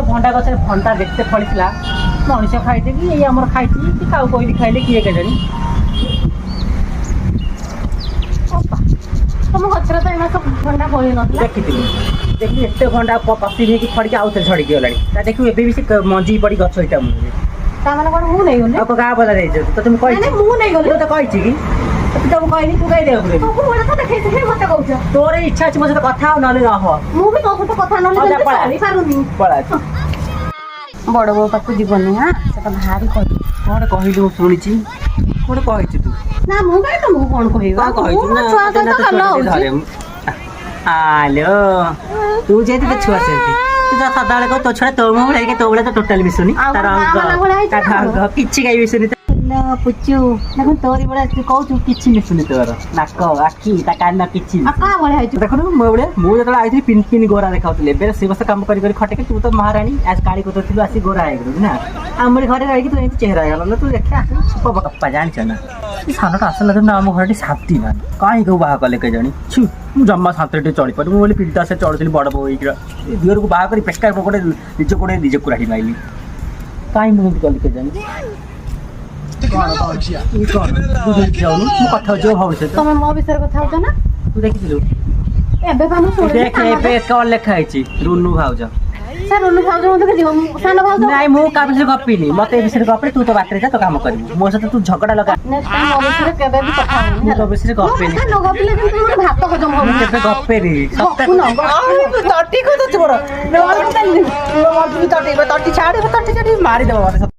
ଭଣ୍ଡା ଗଛରେ ଭଣ୍ଡା ଯେତେ ଫଳିଥିଲା ମଣିଷ ଖାଇଛି କି ଏଇ ଆମର ଖାଇଛି କି କାଉ କହିଲି ଖାଇଲେ କିଏ କେଜାଣି। ତମ ଗଛରେ ତ ଏଇନା ସବୁ ଭଣ୍ଡା ଫଳି ନଥିଲା। ଦେଖିଥିଲି ଦେଖିଲି ଏତେ ଭଣ୍ଡା ପତି ହେଇକି ଫଳିକି ଆଉଥରେ ଝଡ଼ିକି ଗଲାଣି। ତା ଦେଖିବୁ ଏବେ ବି ସେ ମଞ୍ଜି ପଡ଼ି ଗଛ ଏଇଟା ମୂଳରେ। ତାମାନେ କଣ ମୁଁ ନେଇଗଲି? ଆଉ ଗାଁ ବଦା ଯାଇଛନ୍ତି ତତେ ମୁଁ କହିଛି? ମୁଁ ନେଇଗଲି। ତତେ କହିଛି କି? ତତେ ମୁଁ କହିନି ତୁ କାଇଁ ଦେବାକୁ ଦେବି? ଦେଖେଇଥିଲି ମତେ କହୁଛ। ତୋର ଇଚ୍ଛା ଅଛି ମୋ ସହିତ କଥା ଆଉ ନହେଲେ ରହ। ମୁଁ ବି ତୋ ସହିତ କଥା ନହେଲେ ପାରୁନି। ପଳା। ବଡ଼ ବୋଉ ପାଖକୁ ଯିବନି ହାଁ, ସେଟା ଭାରି କହିବି। କଣ କହିଲୁ ମୁଁ ଶୁଣିଛି? କଣ କହିଛୁ ତୁ? ନା ମୁଁ କାଇଁ ତମକୁ କଣ କହିବି? କଣ କହିଛୁ ନା ଛୁଆ ସହିତ ଭଲ ହଉଛି। ଆଲୋ ତୁ ଯେହେତୁ ତୋ ଛୁଆ ସେମିତି ତୁ ତ ସଦାବେଳେ କହ ତୋ ଛୁଆ ତୋ ମୁହଁ ଭଳିଆ ତୋ ଭଳିଆ ତ ଟୋଟାଲି ମିଶୁନି। ତା ରଙ୍ଗ ତା ଢଙ୍ଗ କିଛି କାଇଁ ମିଶୁନି। ପୁଚୁ ଦେଖୁନ ତୋରି ଭଳିଆ ତୁ କହୁଛୁ କିଛି ମିଶୁନି ତୋର। ନାକ ଆଖି ତା କାନ କିଛି ଦେଖୁନୁ ମୋ ଭଳିଆ। ମୁଁ ଯେତେବେଳେ ଆଇଥିଲି ପିନ୍ ପିନ୍ ଗୋରା ଦେଖାଉଥିଲି। ଏବେ ସେ ବର୍ଷ କାମ କରି କରି ଖଟେକି ତୁ ତ ମହାରାଣୀ ଆଜି କାଳି କରୁଥିଲୁ ଆସି ଗୋରା ହେଇଗଲୁ ନା। ଆମରି ଘରେ ରହିକି ତୁ ଏମିତି ଚେହେରା ହେଇଗଲ ନା। ତୁ ଦେଖେ କପା ଜାଣିଛ ନା ଏ ସାନଟା ଆସିଲା ଦିନ ଆମ ଘରଟି ଶାନ୍ତି ମାନେ କାହିଁ କେଉଁ ବାହା କଲେ କେଜାଣି। ଛୁ ମୁଁ ଜମା ଶାନ୍ତିରେ ଟିକେ ଚଳିପାରିବି। ମୁଁ ବୋଲି ପିନ୍ତା ସେ ଚଳୁଥିଲି ବଡ଼ ବୋଉ ହେଇକି ଏ ଦିହରକୁ ବାହା କରି ପେସ୍କାର ପକଡ଼େ ନିଜ କୋଡ଼େ ନିଜେ କୁରାଡ଼ି ମାଇଲି। କାହିଁ ମୁଁ ଏମିତି କଲି କେଜାଣି। କଣ ଯାଉନୁ ମୁଁ କଥା ହଉଛି ଭବିଷ୍ୟତ। ତମେ ମୋ ବିଷୟରେ କଥା ହଉଛ ନା? ତୁ ଦେଖିଥିଲୁ ଏବେ ଏବେ କଣ ଲେଖା ହେଇଛି? ରୁନୁ ଭାଉଜ। ରୁନୁ ଭାଉଜ ମତେ ଯିବ ସାନ ଭାଉଜ। ନାଇଁ ମୁଁ କାହା ବିଷୟରେ ଗପିନି। ମତେ ଏ ବିଷୟରେ ଗପିଲେ ତୁ ତ ବାଟରେ ଯା ତୋ କାମ କରିବୁ। ମୋ ସହିତ ତୁ ଝଗଡ଼ା ଲଗା। ମୋ ବିଷୟରେ କେବେ ବି କଥା ହଉନି। ମୁଁ ତୋ ବିଷୟରେ ଗପେନି। ନ ଗପିଲେ କିନ୍ତୁ ମୋର ଭାତ ହଜମ ହଉନି। କେବେ ଗପେନି। ତଟି ଛାଡ଼ିବ ତଟି ମାରିଦେବ।